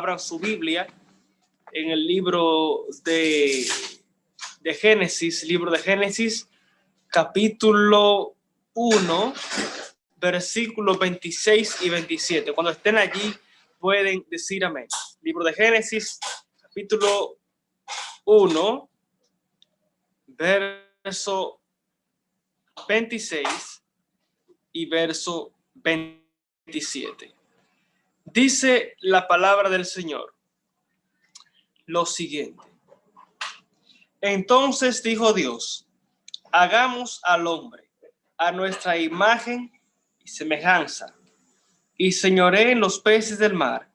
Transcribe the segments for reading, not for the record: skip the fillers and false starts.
abran su Biblia en el libro de Génesis, capítulo 1, versículos 26 y 27. Cuando estén allí pueden decir amén. Libro de Génesis, capítulo 1, verso 26 y verso 27. Dice la palabra del Señor lo siguiente. Entonces dijo Dios: hagamos al hombre a nuestra imagen y semejanza, y señoree en los peces del mar,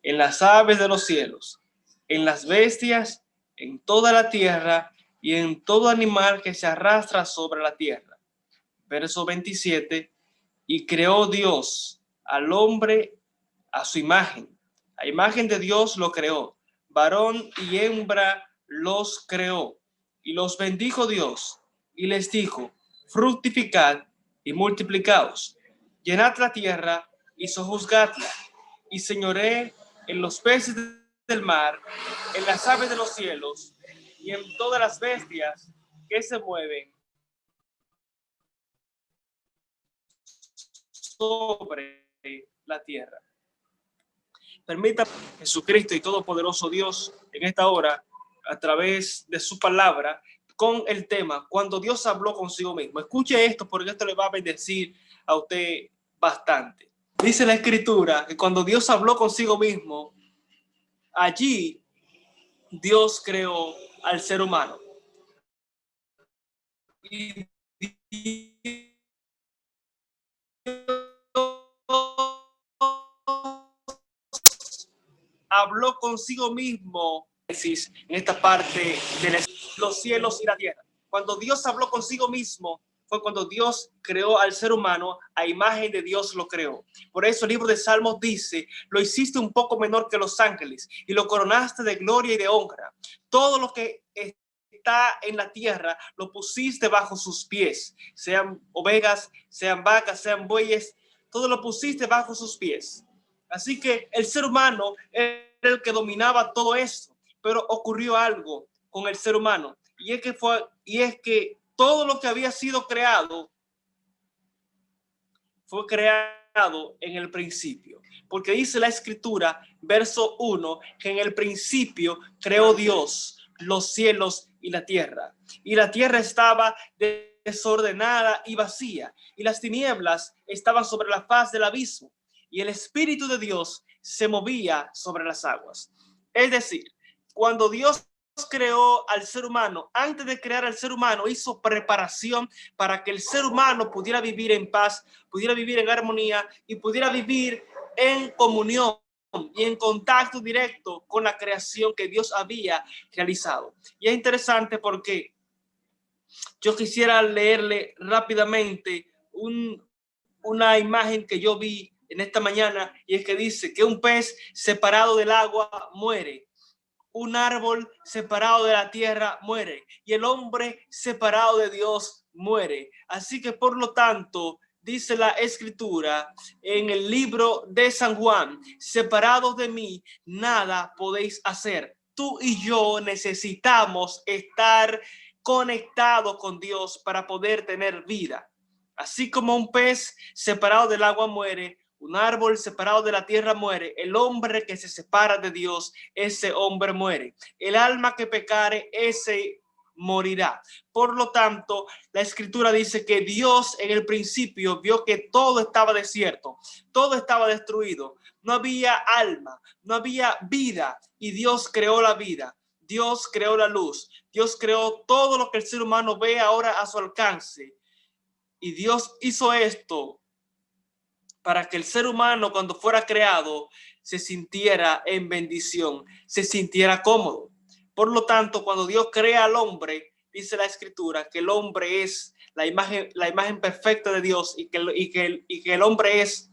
en las aves de los cielos, en las bestias, en toda la tierra y en todo animal que se arrastra sobre la tierra. Verso 27. Y creó Dios al hombre a su imagen. A imagen de Dios lo creó. Varón y hembra los creó. Y los bendijo Dios y les dijo: fructificad y multiplicaos. Llenad la tierra y sojuzgadla. Y señoree en los peces del mar, en las aves de los cielos y en todas las bestias que se mueven sobre la tierra. Permita Jesucristo y Todopoderoso Dios en esta hora, a través de su palabra, con el tema cuando Dios habló consigo mismo. Escuche esto, porque esto le va a bendecir a usted bastante. Dice la Escritura que cuando Dios habló consigo mismo, allí Dios creó al ser humano. Y habló consigo mismo en esta parte de los cielos y la tierra. Cuando Dios habló consigo mismo fue cuando Dios creó al ser humano, a imagen de Dios lo creó. Por eso el libro de Salmos dice: lo hiciste un poco menor que los ángeles y lo coronaste de gloria y de honra. Todo lo que está en la tierra lo pusiste bajo sus pies, sean ovejas, sean vacas, sean bueyes, todo lo pusiste bajo sus pies. Así que el ser humano era el que dominaba todo esto, pero ocurrió algo con el ser humano, y es que todo lo que había sido creado fue creado en el principio, porque dice la Escritura, verso 1, que en el principio creó Dios los cielos y la tierra estaba desordenada y vacía, y las tinieblas estaban sobre la faz del abismo, y el Espíritu de Dios se movía sobre las aguas. Es decir, cuando Dios creó al ser humano, antes de crear al ser humano, hizo preparación para que el ser humano pudiera vivir en paz, pudiera vivir en armonía y pudiera vivir en comunión y en contacto directo con la creación que Dios había realizado. Y es interesante porque yo quisiera leerle rápidamente una imagen que yo vi en esta mañana, y es que dice que un pez separado del agua muere, un árbol separado de la tierra muere, y el hombre separado de Dios muere. Así que por lo tanto, dice la Escritura en el libro de San Juan: separados de mí nada podéis hacer. Tú y yo necesitamos estar conectados con Dios para poder tener vida. Así como un pez separado del agua muere, un árbol separado de la tierra muere, el hombre que se separa de Dios, ese hombre muere. El alma que pecare, ese morirá. Por lo tanto, la Escritura dice que Dios en el principio vio que todo estaba desierto, todo estaba destruido, no había alma, no había vida, y Dios creó la vida. Dios creó la luz, Dios creó todo lo que el ser humano ve ahora a su alcance. Y Dios hizo esto para que el ser humano, cuando fuera creado, se sintiera en bendición, se sintiera cómodo. Por lo tanto, cuando Dios crea al hombre, dice la Escritura que el hombre es la imagen perfecta de Dios, y que el hombre es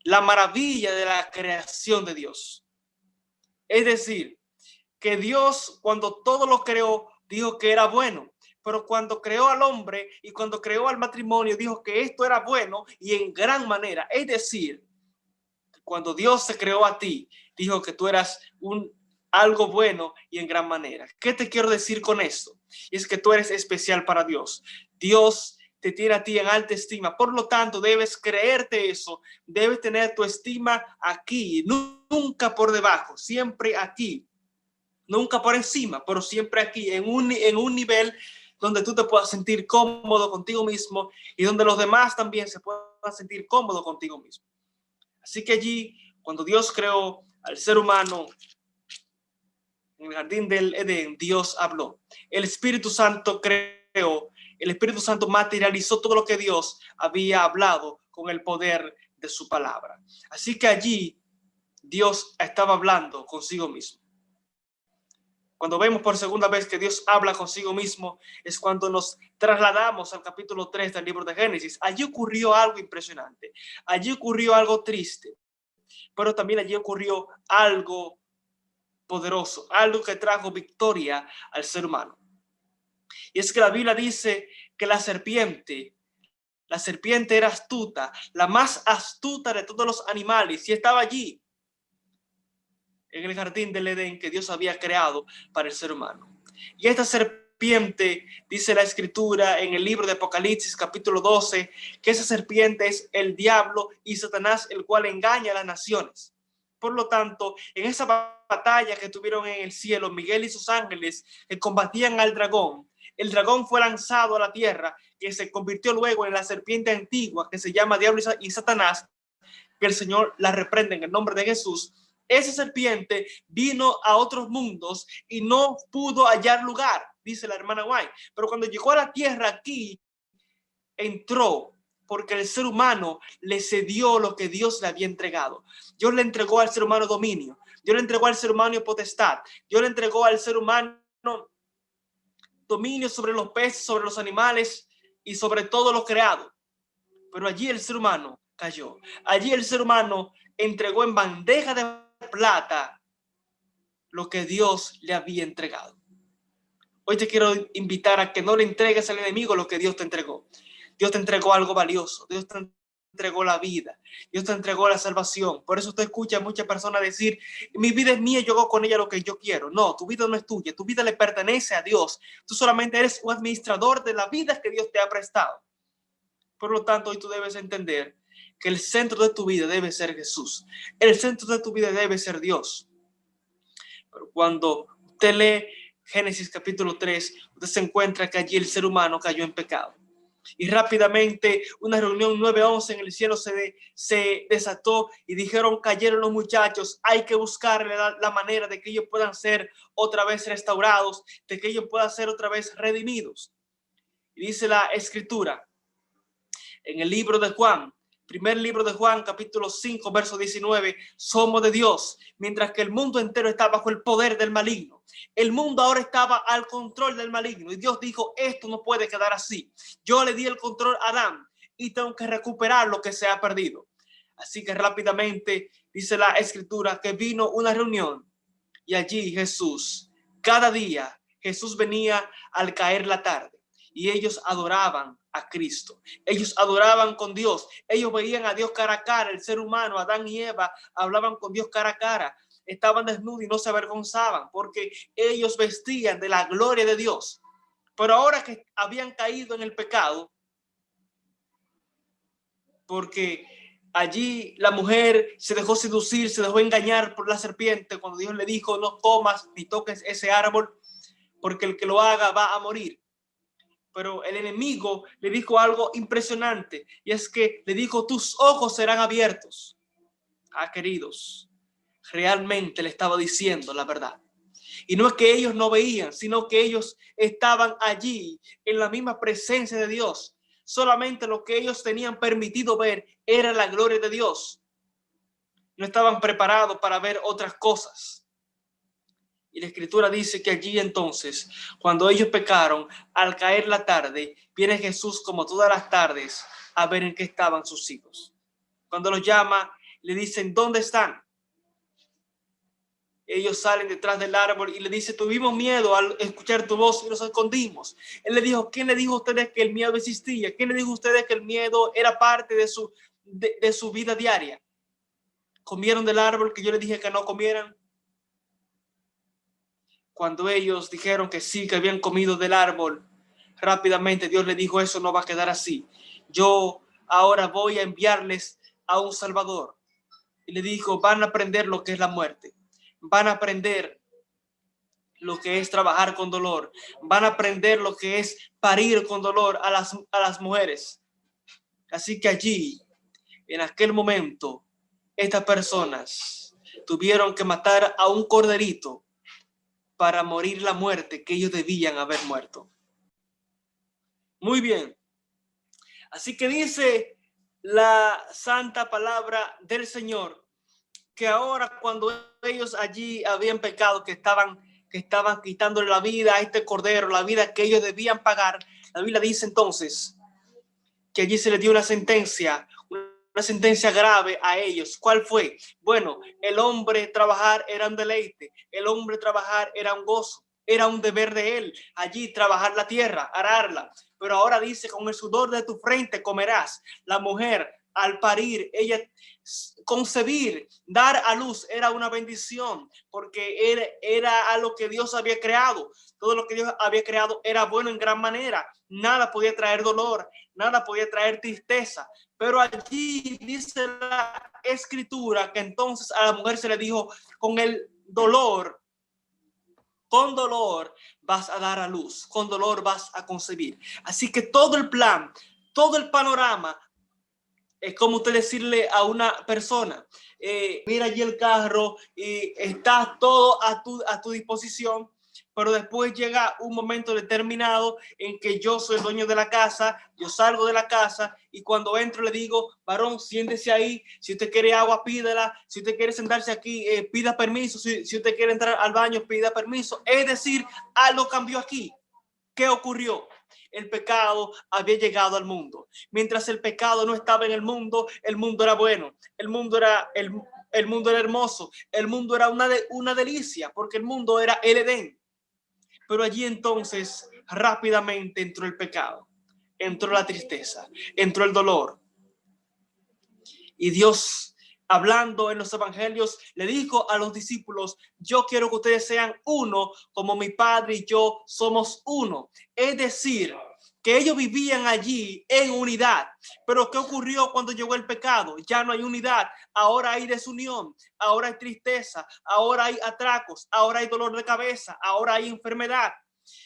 la maravilla de la creación de Dios. Es decir, que Dios, cuando todo lo creó, dijo que era bueno. Pero cuando creó al hombre y cuando creó al matrimonio, dijo que esto era bueno y en gran manera. Es decir, cuando Dios se creó a ti, dijo que tú eras algo bueno y en gran manera. ¿Qué te quiero decir con esto? Y es que tú eres especial para Dios. Dios te tiene a ti en alta estima. Por lo tanto, debes creerte eso. Debes tener tu estima aquí, nunca por debajo, siempre aquí. Nunca por encima, pero siempre aquí, en un nivel donde tú te puedas sentir cómodo contigo mismo y donde los demás también se puedan sentir cómodos contigo mismo. Así que allí, cuando Dios creó al ser humano en el jardín del Edén, Dios habló. El Espíritu Santo creó, el Espíritu Santo materializó todo lo que Dios había hablado con el poder de su palabra. Así que allí Dios estaba hablando consigo mismo. Cuando vemos por segunda vez que Dios habla consigo mismo, es cuando nos trasladamos al capítulo 3 del libro de Génesis. Allí ocurrió algo impresionante. Allí ocurrió algo triste. Pero también allí ocurrió algo poderoso, algo que trajo victoria al ser humano. Y es que la Biblia dice que la serpiente era astuta, la más astuta de todos los animales, y estaba allí en el jardín del Edén que Dios había creado para el ser humano. Y esta serpiente, dice la escritura en el libro de Apocalipsis capítulo 12, que esa serpiente es el diablo y Satanás, el cual engaña a las naciones. Por lo tanto, en esa batalla que tuvieron en el cielo, Miguel y sus ángeles que combatían al dragón, el dragón fue lanzado a la tierra, que se convirtió luego en la serpiente antigua que se llama Diablo y Satanás, que el Señor la reprende en el nombre de Jesús. Esa serpiente vino a otros mundos y no pudo hallar lugar, dice la hermana White. Pero cuando llegó a la tierra aquí, entró porque el ser humano le cedió lo que Dios le había entregado. Dios le entregó al ser humano dominio. Dios le entregó al ser humano potestad. Dios le entregó al ser humano dominio sobre los peces, sobre los animales y sobre todo lo creado. Pero allí el ser humano cayó. Allí el ser humano entregó en bandeja de plata lo que Dios le había entregado. Hoy te quiero invitar a que no le entregues al enemigo lo que Dios te entregó. Dios te entregó algo valioso. Dios te entregó la vida. Dios te entregó la salvación. Por eso usted escucha a muchas personas decir, mi vida es mía, yo hago con ella lo que yo quiero. No, tu vida no es tuya. Tu vida le pertenece a Dios. Tú solamente eres un administrador de la vida que Dios te ha prestado. Por lo tanto, hoy tú debes entender que el centro de tu vida debe ser Jesús. El centro de tu vida debe ser Dios. Pero cuando usted lee Génesis capítulo 3, usted se encuentra que allí el ser humano cayó en pecado. Y rápidamente una reunión 9:11 en el cielo se desató y dijeron, cayeron los muchachos, hay que buscar la manera de que ellos puedan ser otra vez restaurados, de que ellos puedan ser otra vez redimidos. Y dice la escritura en el libro de Juan, primer libro de Juan, capítulo 5, verso 19, somos de Dios, mientras que el mundo entero está bajo el poder del maligno. El mundo ahora estaba al control del maligno y Dios dijo, esto no puede quedar así. Yo le di el control a Adán y tengo que recuperar lo que se ha perdido. Así que rápidamente dice la escritura que vino una reunión y allí Jesús, cada día Jesús venía al caer la tarde y ellos adoraban a Cristo. Ellos adoraban con Dios. Ellos veían a Dios cara a cara. El ser humano, Adán y Eva, hablaban con Dios cara a cara. Estaban desnudos y no se avergonzaban porque ellos vestían de la gloria de Dios. Pero ahora que habían caído en el pecado, porque allí la mujer se dejó seducir, se dejó engañar por la serpiente cuando Dios le dijo, no comas ni toques ese árbol, porque el que lo haga va a morir. Pero el enemigo le dijo algo impresionante y es que le dijo, tus ojos serán abiertos. Queridos, realmente le estaba diciendo la verdad. Y no es que ellos no veían, sino que ellos estaban allí en la misma presencia de Dios. Solamente lo que ellos tenían permitido ver era la gloria de Dios. No estaban preparados para ver otras cosas. Y la escritura dice que allí entonces, cuando ellos pecaron, al caer la tarde, viene Jesús como todas las tardes a ver en qué estaban sus hijos. Cuando los llama, le dicen, ¿dónde están? Ellos salen detrás del árbol y le dice, tuvimos miedo al escuchar tu voz y nos escondimos. Él le dijo, ¿quién le dijo a ustedes que el miedo existía? ¿Quién le dijo a ustedes que el miedo era parte de su vida diaria? comieron del árbol que yo les dije que no comieran? Cuando ellos dijeron que sí, que habían comido del árbol, rápidamente Dios les dijo, eso no va a quedar así. Yo ahora voy a enviarles a un Salvador. Y le dijo, van a aprender lo que es la muerte. Van a aprender lo que es trabajar con dolor. Van a aprender lo que es parir con dolor a las mujeres. Así que allí, en aquel momento, estas personas tuvieron que matar a un corderito para morir la muerte que ellos debían haber muerto. Muy bien. Así que dice la santa palabra del Señor que ahora cuando ellos allí habían pecado, que estaban quitándole la vida a este cordero, la vida que ellos debían pagar, la Biblia dice entonces que allí se les dio una sentencia grave a ellos. ¿Cuál fue? Bueno, el hombre trabajar era un deleite, el hombre trabajar era un gozo, era un deber de él, allí trabajar la tierra, ararla. Pero ahora dice, con el sudor de tu frente comerás. La mujer al parir, ella concebir, dar a luz era una bendición, porque era a lo que Dios había creado. Todo lo que Dios había creado era bueno en gran manera. Nada podía traer dolor, nada podía traer tristeza. Pero allí dice la escritura que entonces a la mujer se le dijo, con dolor vas a dar a luz, con dolor vas a concebir. Así que todo el plan, todo el panorama, es como usted decirle a una persona, mira allí el carro y está todo a tu disposición, pero después llega un momento determinado en que yo soy el dueño de la casa, yo salgo de la casa y cuando entro le digo, varón, siéntese ahí, si usted quiere agua, pídela, si usted quiere sentarse aquí, pida permiso, si usted quiere entrar al baño, pida permiso. Es decir, algo cambió aquí. ¿Qué ocurrió? El pecado había llegado al mundo. Mientras el pecado no estaba en el mundo era bueno, el mundo era hermoso, el mundo era una delicia, porque el mundo era el Edén. Pero allí entonces rápidamente entró el pecado, entró la tristeza, entró el dolor. Y Dios, hablando en los evangelios, le dijo a los discípulos, yo quiero que ustedes sean uno como mi Padre y yo somos uno. Es decir, que ellos vivían allí en unidad. Pero ¿qué ocurrió cuando llegó el pecado? Ya no hay unidad, ahora hay desunión, ahora hay tristeza, ahora hay atracos, ahora hay dolor de cabeza, ahora hay enfermedad.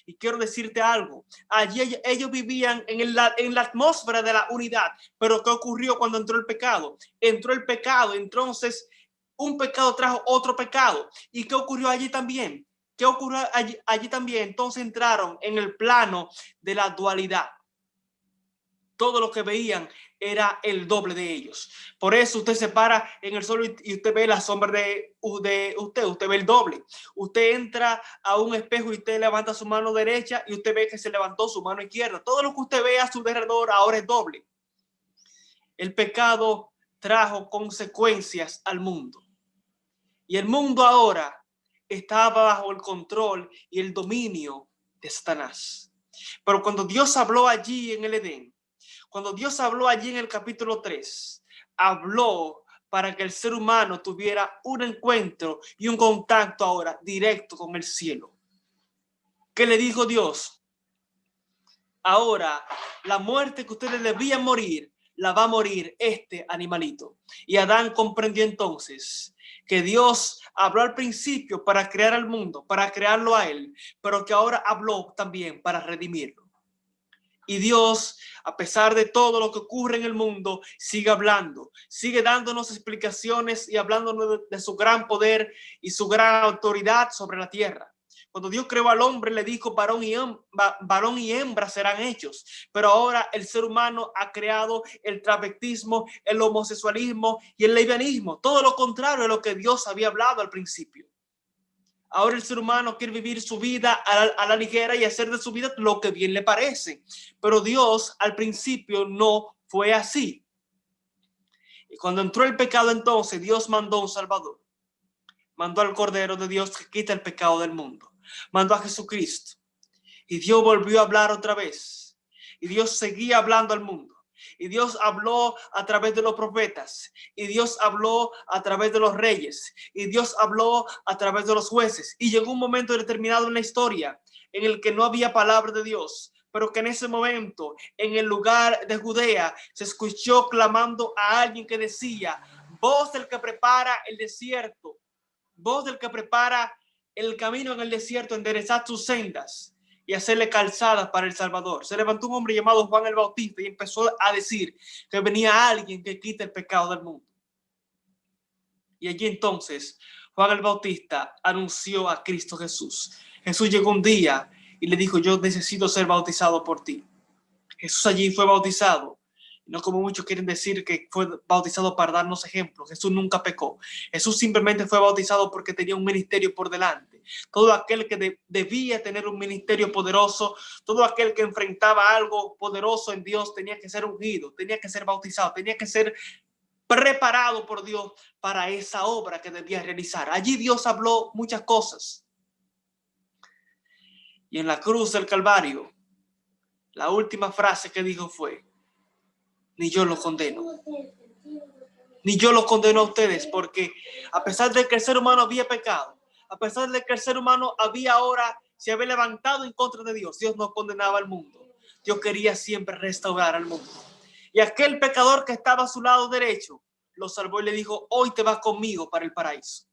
Y quiero decirte algo, allí ellos vivían en la atmósfera de la unidad, pero ¿qué ocurrió cuando entró el pecado? Entró el pecado, entonces un pecado trajo otro pecado. ¿Y qué ocurrió allí también? ¿Qué ocurrió allí también? Entonces entraron en el plano de la dualidad. Todo lo que veían era el doble de ellos. Por eso usted se para en el sol y usted ve la sombra de usted ve el doble. Usted entra a un espejo y usted levanta su mano derecha y usted ve que se levantó su mano izquierda. Todo lo que usted ve a su alrededor ahora es doble. El pecado trajo consecuencias al mundo. Y el mundo ahora estaba bajo el control y el dominio de Satanás. Pero cuando Dios habló allí en el Edén, cuando Dios habló allí en el capítulo 3, habló para que el ser humano tuviera un encuentro y un contacto ahora directo con el cielo. ¿Qué le dijo Dios? Ahora, la muerte que ustedes debían morir, la va a morir este animalito. Y Adán comprendió entonces que Dios habló al principio para crear al mundo, para crearlo a él, pero que ahora habló también para redimirlo. Y Dios, a pesar de todo lo que ocurre en el mundo, sigue hablando, sigue dándonos explicaciones y hablándonos de su gran poder y su gran autoridad sobre la tierra. Cuando Dios creó al hombre, le dijo varón y hembra serán hechos. Pero ahora el ser humano ha creado el travestismo, el homosexualismo y el lesbianismo. Todo lo contrario de lo que Dios había hablado al principio. Ahora el ser humano quiere vivir su vida a la ligera y hacer de su vida lo que bien le parece. Pero Dios al principio no fue así. Y cuando entró el pecado, entonces Dios mandó un Salvador. Mandó al Cordero de Dios que quita el pecado del mundo. Mandó a Jesucristo. Y Dios volvió a hablar otra vez. Y Dios seguía hablando al mundo. y Dios habló a través de los profetas, y Dios habló a través de los reyes, y Dios habló a través de los jueces. Y llegó un momento determinado en la historia en el que no había palabra de Dios, pero que en ese momento, en el lugar de Judea, se escuchó clamando a alguien que decía: voz del que prepara el desierto, voz del que prepara el camino en el desierto, enderezad sus sendas y hacerle calzadas para el Salvador. Se levantó un hombre llamado Juan el Bautista y empezó a decir que venía alguien que quita el pecado del mundo. Y allí entonces Juan el Bautista anunció a Cristo Jesús. Jesús llegó un día y le dijo: yo necesito ser bautizado por ti. Jesús allí fue bautizado. No como muchos quieren decir que fue bautizado para darnos ejemplos. Jesús nunca pecó. Jesús simplemente fue bautizado porque tenía un ministerio por delante. Todo aquel que debía tener un ministerio poderoso, todo aquel que enfrentaba algo poderoso en Dios, tenía que ser ungido, tenía que ser bautizado, tenía que ser preparado por Dios para esa obra que debía realizar. Allí Dios habló muchas cosas. Y en la cruz del Calvario, la última frase que dijo fue: ni yo lo condeno. Ni yo lo condeno a ustedes, porque a pesar de que el ser humano había pecado, a pesar de que el ser humano se había levantado en contra de Dios, Dios no condenaba al mundo. Dios quería siempre restaurar al mundo. Y aquel pecador que estaba a su lado derecho lo salvó y le dijo: hoy te vas conmigo para el paraíso.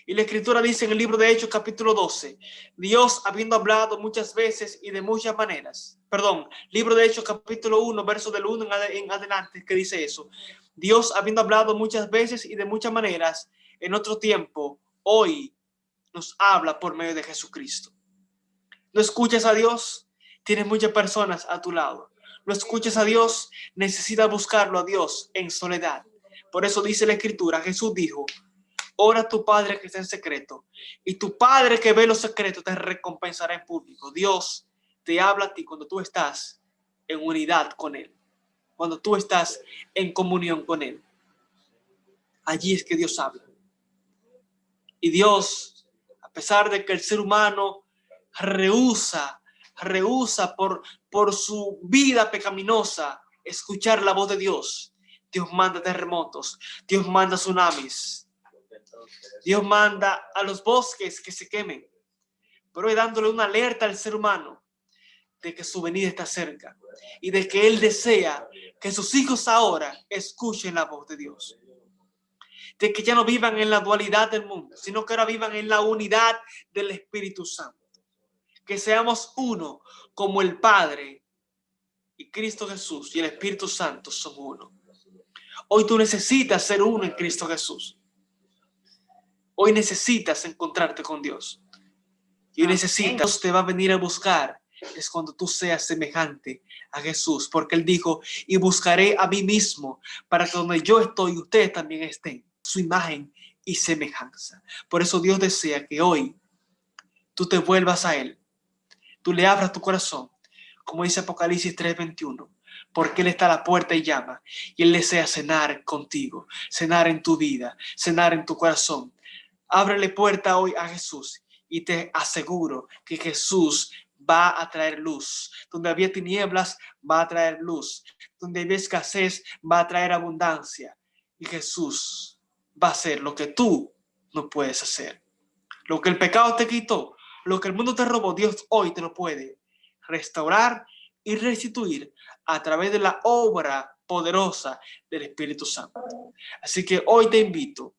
Y la escritura dice en el libro de Hechos capítulo 12, Dios habiendo hablado muchas veces y de muchas maneras, libro de Hechos capítulo 1, verso del 1 en adelante, que dice eso: Dios habiendo hablado muchas veces y de muchas maneras en otro tiempo, hoy nos habla por medio de Jesucristo. ¿No escuchas a Dios? Tienes muchas personas a tu lado. ¿No escuchas a Dios? Necesitas buscarlo a Dios en soledad. Por eso dice la escritura, Jesús dijo: ora a tu Padre que está en secreto, y tu Padre que ve los secretos te recompensará en público. Dios te habla a ti cuando tú estás en unidad con Él, cuando tú estás en comunión con Él. Allí es que Dios habla. Y Dios, a pesar de que el ser humano rehúsa por su vida pecaminosa escuchar la voz de Dios, Dios manda terremotos, Dios manda tsunamis, Dios manda a los bosques que se quemen, pero hoy dándole una alerta al ser humano de que su venida está cerca y de que Él desea que sus hijos ahora escuchen la voz de Dios. De que ya no vivan en la dualidad del mundo, sino que ahora vivan en la unidad del Espíritu Santo. Que seamos uno como el Padre y Cristo Jesús y el Espíritu Santo son uno. Hoy tú necesitas ser uno en Cristo Jesús. Hoy necesitas encontrarte con Dios. Y hoy necesitas, te va a venir a buscar. Es cuando tú seas semejante a Jesús. Porque Él dijo: y buscaré a mí mismo para que donde yo estoy, ustedes también estén. Su imagen y semejanza. Por eso Dios desea que hoy tú te vuelvas a Él. Tú le abras tu corazón. Como dice Apocalipsis 3:21. Porque Él está a la puerta y llama. Y Él desea cenar contigo. Cenar en tu vida. Cenar en tu corazón. Ábrele puerta hoy a Jesús y te aseguro que Jesús va a traer luz. Donde había tinieblas, va a traer luz. Donde había escasez, va a traer abundancia. Y Jesús va a hacer lo que tú no puedes hacer. Lo que el pecado te quitó, lo que el mundo te robó, Dios hoy te lo puede restaurar y restituir a través de la obra poderosa del Espíritu Santo. Así que hoy te invito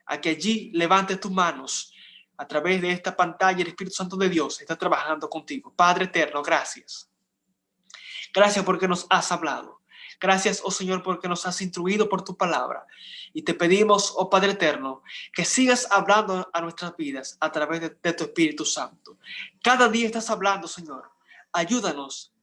a que allí levantes tus manos a través de esta pantalla. El Espíritu Santo de Dios está trabajando contigo. Padre eterno, gracias. Gracias porque nos has hablado. Gracias, oh Señor, porque nos has instruido por tu palabra. Y te pedimos, oh Padre eterno, que sigas hablando a nuestras vidas a través de tu Espíritu Santo. Cada día estás hablando, Señor. Ayúdanos,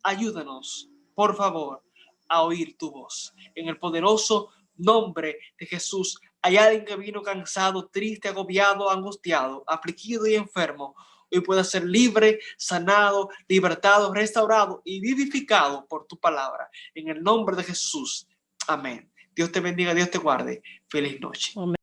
por favor, a oír tu voz. En el poderoso nombre de Jesús. Hay alguien que vino cansado, triste, agobiado, angustiado, afligido y enfermo. Hoy pueda ser libre, sanado, libertado, restaurado y vivificado por tu palabra. En el nombre de Jesús. Amén. Dios te bendiga, Dios te guarde. Feliz noche. Amén.